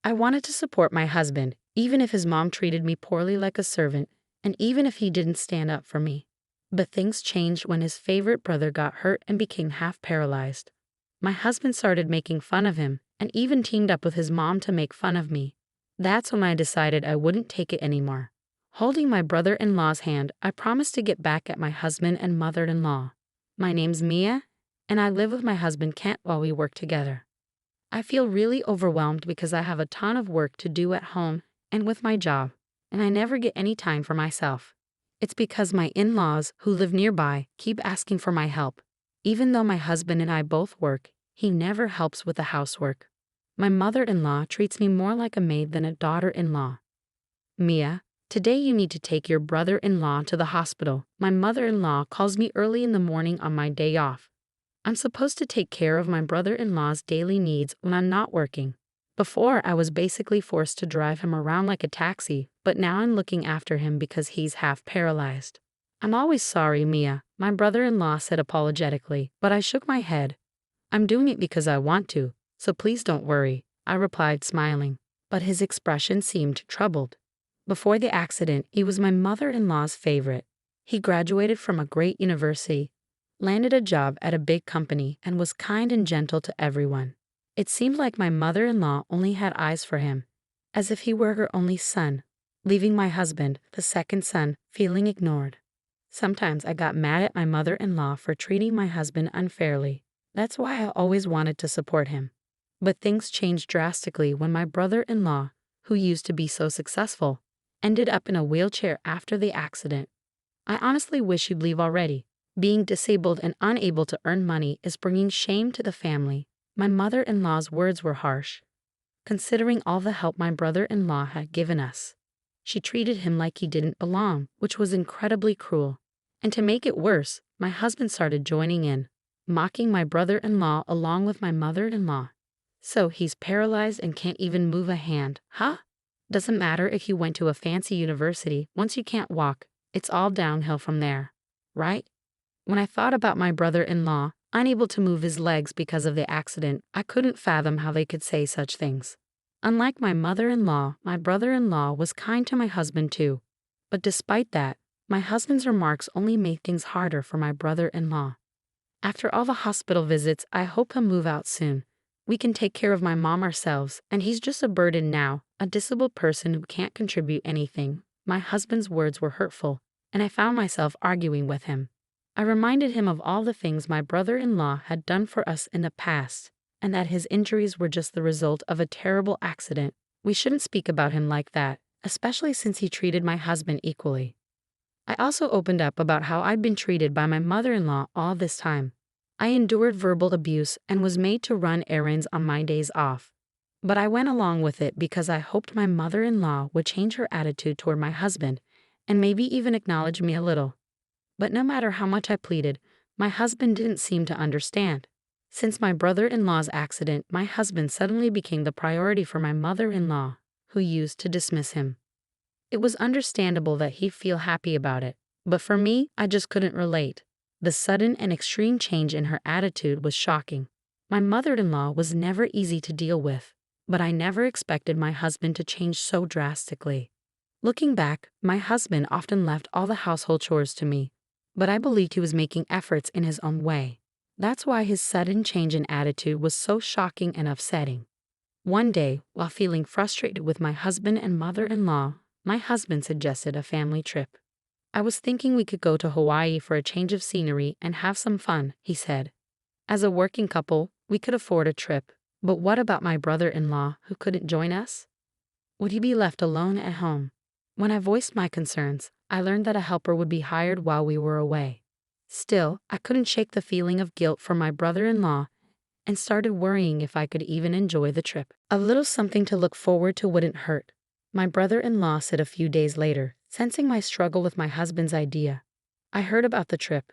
I wanted to support my husband, even if his mom treated me poorly like a servant, and even if he didn't stand up for me. But things changed when his favorite brother got hurt and became half-paralyzed. My husband started making fun of him, and even teamed up with his mom to make fun of me. That's when I decided I wouldn't take it anymore. Holding my brother-in-law's hand, I promised to get back at my husband and mother-in-law. My name's Mia, and I live with my husband Kent while we work together. I feel really overwhelmed because I have a ton of work to do at home and with my job, and I never get any time for myself. It's because my in-laws, who live nearby, keep asking for my help. Even though my husband and I both work, he never helps with the housework. My mother-in-law treats me more like a maid than a daughter-in-law. Mia, today you need to take your brother-in-law to the hospital. My mother-in-law calls me early in the morning on my day off. I'm supposed to take care of my brother-in-law's daily needs when I'm not working. Before, I was basically forced to drive him around like a taxi, but now I'm looking after him because he's half-paralyzed. I'm always sorry, Mia, my brother-in-law said apologetically, but I shook my head. I'm doing it because I want to, so please don't worry, I replied smiling, but his expression seemed troubled. Before the accident, he was my mother-in-law's favorite. He graduated from a great university, landed a job at a big company, and was kind and gentle to everyone. It seemed like my mother-in-law only had eyes for him, as if he were her only son, leaving my husband, the second son, feeling ignored. Sometimes I got mad at my mother-in-law for treating my husband unfairly. That's why I always wanted to support him. But things changed drastically when my brother-in-law, who used to be so successful, ended up in a wheelchair after the accident. I honestly wish he'd leave already. Being disabled and unable to earn money is bringing shame to the family. My mother-in-law's words were harsh, considering all the help my brother-in-law had given us. She treated him like he didn't belong, which was incredibly cruel. And to make it worse, my husband started joining in, mocking my brother-in-law along with my mother-in-law. So he's paralyzed and can't even move a hand, huh? Doesn't matter if you went to a fancy university, once you can't walk, it's all downhill from there, right? When I thought about my brother-in-law, unable to move his legs because of the accident, I couldn't fathom how they could say such things. Unlike my mother-in-law, my brother-in-law was kind to my husband too. But despite that, my husband's remarks only made things harder for my brother-in-law. After all the hospital visits, I hope he'll move out soon. We can take care of my mom ourselves, and he's just a burden now, a disabled person who can't contribute anything. My husband's words were hurtful, and I found myself arguing with him. I reminded him of all the things my brother-in-law had done for us in the past, and that his injuries were just the result of a terrible accident. We shouldn't speak about him like that, especially since he treated my husband equally. I also opened up about how I'd been treated by my mother-in-law all this time. I endured verbal abuse and was made to run errands on my days off. But I went along with it because I hoped my mother-in-law would change her attitude toward my husband and maybe even acknowledge me a little. But no matter how much I pleaded, my husband didn't seem to understand. Since my brother-in-law's accident, my husband suddenly became the priority for my mother-in-law, who used to dismiss him. It was understandable that he'd feel happy about it, but for me, I just couldn't relate. The sudden and extreme change in her attitude was shocking. My mother-in-law was never easy to deal with, but I never expected my husband to change so drastically. Looking back, my husband often left all the household chores to me, but I believed he was making efforts in his own way. That's why his sudden change in attitude was so shocking and upsetting. One day, while feeling frustrated with my husband and mother-in-law, my husband suggested a family trip. I was thinking we could go to Hawaii for a change of scenery and have some fun, he said. As a working couple, we could afford a trip, but what about my brother-in-law who couldn't join us? Would he be left alone at home? When I voiced my concerns, I learned that a helper would be hired while we were away. Still, I couldn't shake the feeling of guilt for my brother-in-law and started worrying if I could even enjoy the trip. A little something to look forward to wouldn't hurt, my brother-in-law said a few days later, sensing my struggle with my husband's idea. I heard about the trip.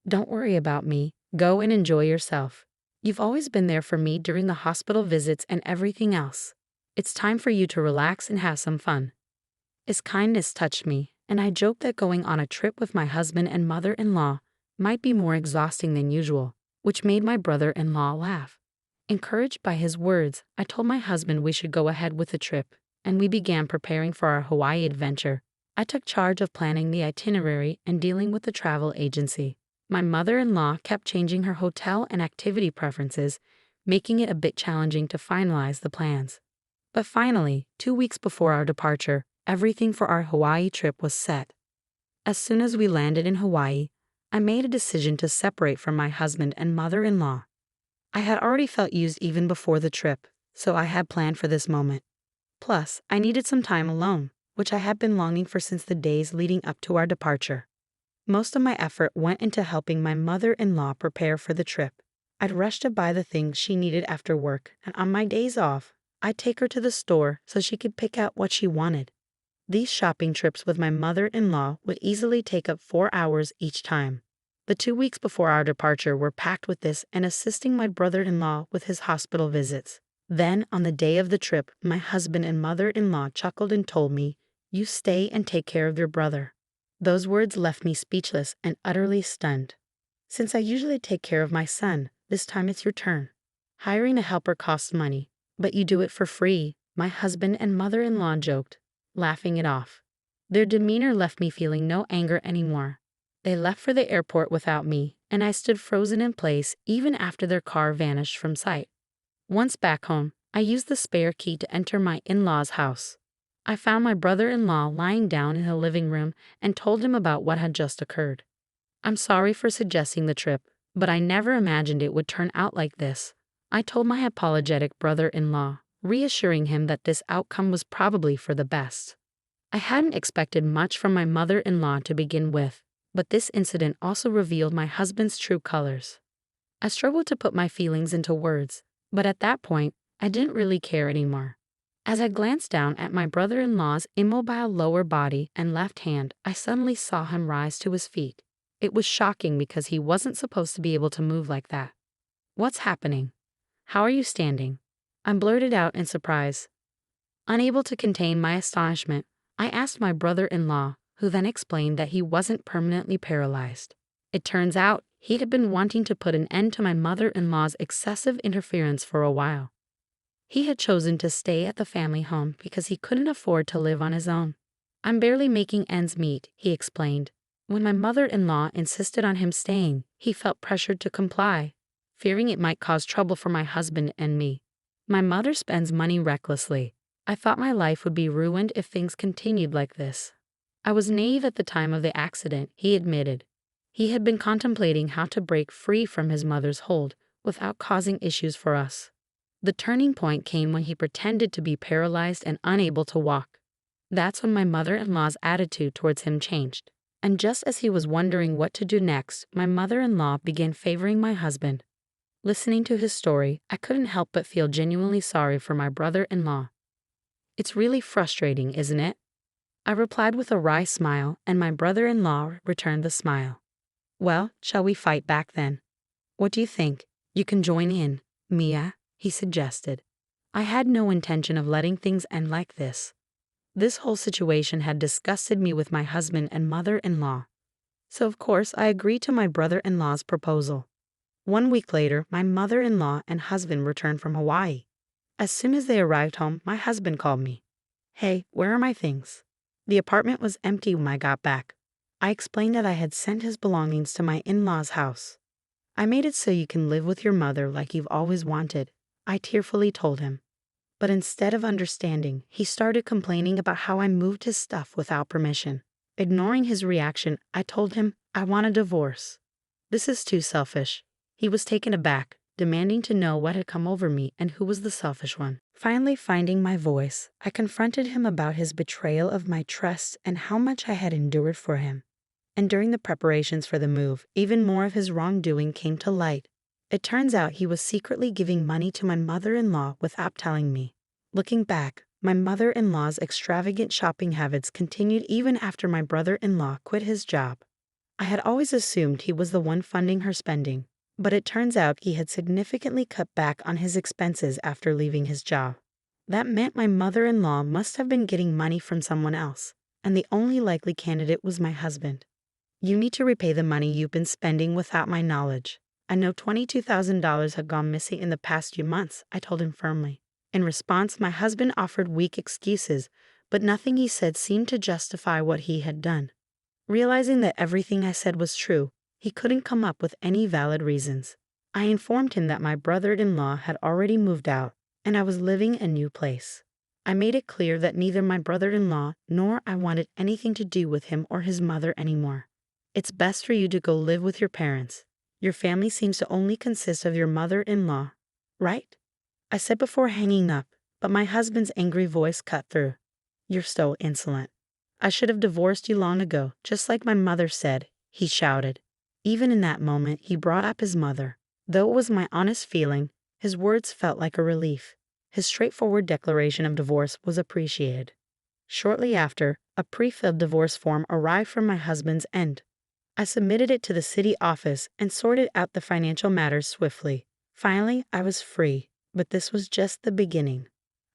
Don't worry about me. Go and enjoy yourself. You've always been there for me during the hospital visits and everything else. It's time for you to relax and have some fun. His kindness touched me, and I joked that going on a trip with my husband and mother-in-law might be more exhausting than usual, which made my brother-in-law laugh. Encouraged by his words, I told my husband we should go ahead with the trip, and we began preparing for our Hawaii adventure. I took charge of planning the itinerary and dealing with the travel agency. My mother-in-law kept changing her hotel and activity preferences, making it a bit challenging to finalize the plans. But finally, 2 weeks before our departure, everything for our Hawaii trip was set. As soon as we landed in Hawaii, I made a decision to separate from my husband and mother-in-law. I had already felt used even before the trip, so I had planned for this moment. Plus, I needed some time alone, which I had been longing for since the days leading up to our departure. Most of my effort went into helping my mother-in-law prepare for the trip. I'd rush to buy the things she needed after work, and on my days off, I'd take her to the store so she could pick out what she wanted. These shopping trips with my mother-in-law would easily take up 4 hours each time. The 2 weeks before our departure were packed with this and assisting my brother-in-law with his hospital visits. Then, on the day of the trip, my husband and mother-in-law chuckled and told me, "You stay and take care of your brother." Those words left me speechless and utterly stunned. "Since I usually take care of my son, this time it's your turn. Hiring a helper costs money, but you do it for free," my husband and mother-in-law joked, laughing it off. Their demeanor left me feeling no anger anymore. They left for the airport without me, and I stood frozen in place even after their car vanished from sight. Once back home, I used the spare key to enter my in-laws' house. I found my brother-in-law lying down in the living room and told him about what had just occurred. "I'm sorry for suggesting the trip, but I never imagined it would turn out like this," I told my apologetic brother-in-law, reassuring him that this outcome was probably for the best. I hadn't expected much from my mother-in-law to begin with, but this incident also revealed my husband's true colors. I struggled to put my feelings into words, but at that point, I didn't really care anymore. As I glanced down at my brother-in-law's immobile lower body and left hand, I suddenly saw him rise to his feet. It was shocking because he wasn't supposed to be able to move like that. "What's happening? How are you standing?" I blurted out in surprise. Unable to contain my astonishment, I asked my brother-in-law, who then explained that he wasn't permanently paralyzed. It turns out he had been wanting to put an end to my mother-in-law's excessive interference for a while. He had chosen to stay at the family home because he couldn't afford to live on his own. "I'm barely making ends meet," he explained. When my mother-in-law insisted on him staying, he felt pressured to comply, fearing it might cause trouble for my husband and me. "My mother spends money recklessly. I thought my life would be ruined if things continued like this." I was naive at the time of the accident, he admitted. He had been contemplating how to break free from his mother's hold without causing issues for us. The turning point came when he pretended to be paralyzed and unable to walk. That's when my mother-in-law's attitude towards him changed. And just as he was wondering what to do next, my mother-in-law began favoring my husband. Listening to his story, I couldn't help but feel genuinely sorry for my brother-in-law. "It's really frustrating, isn't it?" I replied with a wry smile, and my brother-in-law returned the smile. "Well, shall we fight back then? What do you think? You can join in, Mia," he suggested. I had no intention of letting things end like this. This whole situation had disgusted me with my husband and mother-in-law. So of course I agreed to my brother-in-law's proposal. 1 week later, my mother-in-law and husband returned from Hawaii. As soon as they arrived home, my husband called me. "Hey, where are my things?" The apartment was empty when I got back. I explained that I had sent his belongings to my in-laws' house. "I made it so you can live with your mother like you've always wanted," I tearfully told him. But instead of understanding, he started complaining about how I moved his stuff without permission. Ignoring his reaction, I told him I want a divorce. "This is too selfish." He was taken aback, demanding to know what had come over me and who was the selfish one. Finally finding my voice, I confronted him about his betrayal of my trust and how much I had endured for him. And during the preparations for the move, even more of his wrongdoing came to light. It turns out he was secretly giving money to my mother-in-law without telling me. Looking back, my mother-in-law's extravagant shopping habits continued even after my brother-in-law quit his job. I had always assumed he was the one funding her spending, but it turns out he had significantly cut back on his expenses after leaving his job. That meant my mother-in-law must have been getting money from someone else, and the only likely candidate was my husband. "You need to repay the money you've been spending without my knowledge," I know $22,000 had gone missing in the past few months, I told him firmly. In response, my husband offered weak excuses, but nothing he said seemed to justify what he had done. Realizing that everything I said was true, he couldn't come up with any valid reasons. I informed him that my brother-in-law had already moved out, and I was living in a new place. I made it clear that neither my brother-in-law nor I wanted anything to do with him or his mother anymore. It's best for you to go live with your parents. Your family seems to only consist of your mother-in-law, right? I said before hanging up, but my husband's angry voice cut through. You're so insolent. I should have divorced you long ago, just like my mother said, he shouted. Even in that moment, he brought up his mother. Though it was my honest feeling, his words felt like a relief. His straightforward declaration of divorce was appreciated. Shortly after, a pre-filled divorce form arrived from my husband's end. I submitted it to the city office and sorted out the financial matters swiftly. Finally, I was free, but this was just the beginning.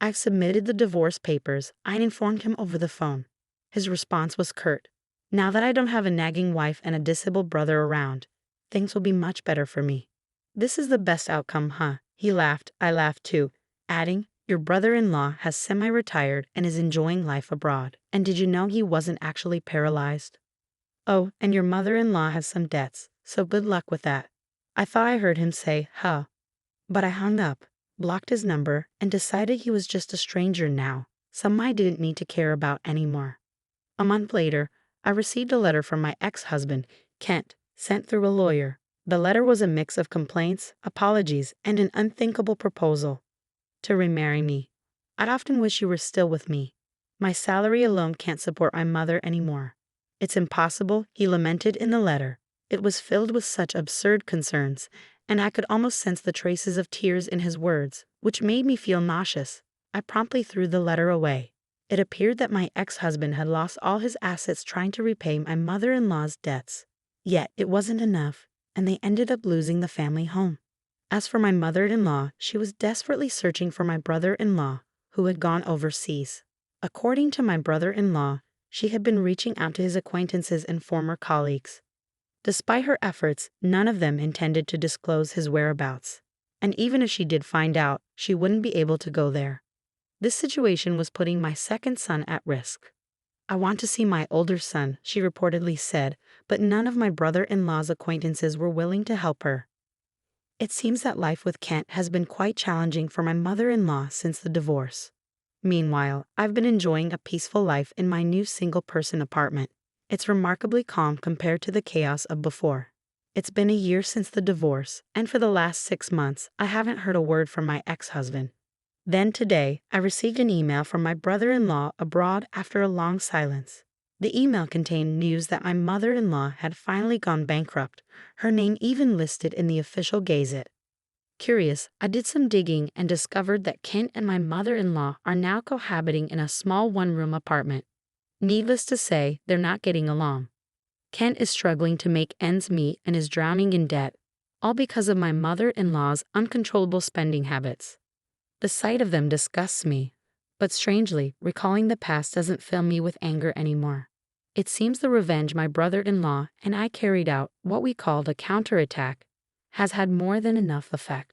I've submitted the divorce papers, I informed him over the phone. His response was curt. Now that I don't have a nagging wife and a disabled brother around, things will be much better for me. This is the best outcome, huh? He laughed, I laughed too, adding, your brother-in-law has semi-retired and is enjoying life abroad. And did you know he wasn't actually paralyzed? Oh, and your mother-in-law has some debts, so good luck with that. I thought I heard him say, huh. But I hung up, blocked his number, and decided he was just a stranger now, someone I didn't need to care about anymore. A month later, I received a letter from my ex-husband, Kent, sent through a lawyer. The letter was a mix of complaints, apologies, and an unthinkable proposal to remarry me. I'd often wish you were still with me. My salary alone can't support my mother anymore. It's impossible, he lamented in the letter. It was filled with such absurd concerns, and I could almost sense the traces of tears in his words, which made me feel nauseous. I promptly threw the letter away. It appeared that my ex-husband had lost all his assets trying to repay my mother-in-law's debts. Yet it wasn't enough, and they ended up losing the family home. As for my mother-in-law, she was desperately searching for my brother-in-law, who had gone overseas. According to my brother-in-law, she had been reaching out to his acquaintances and former colleagues. Despite her efforts, none of them intended to disclose his whereabouts. And even if she did find out, she wouldn't be able to go there. This situation was putting my second son at risk. I want to see my older son, she reportedly said, but none of my brother-in-law's acquaintances were willing to help her. It seems that life with Kent has been quite challenging for my mother-in-law since the divorce. Meanwhile, I've been enjoying a peaceful life in my new single-person apartment. It's remarkably calm compared to the chaos of before. It's been a year since the divorce, and for the last 6 months, I haven't heard a word from my ex-husband. Then today, I received an email from my brother-in-law abroad after a long silence. The email contained news that my mother-in-law had finally gone bankrupt, her name even listed in the official Gazette. Curious, I did some digging and discovered that Kent and my mother-in-law are now cohabiting in a small one-room apartment. Needless to say, they're not getting along. Kent is struggling to make ends meet and is drowning in debt, all because of my mother-in-law's uncontrollable spending habits. The sight of them disgusts me, but strangely, recalling the past doesn't fill me with anger anymore. It seems the revenge my brother-in-law and I carried out, what we called a counterattack, has had more than enough effect.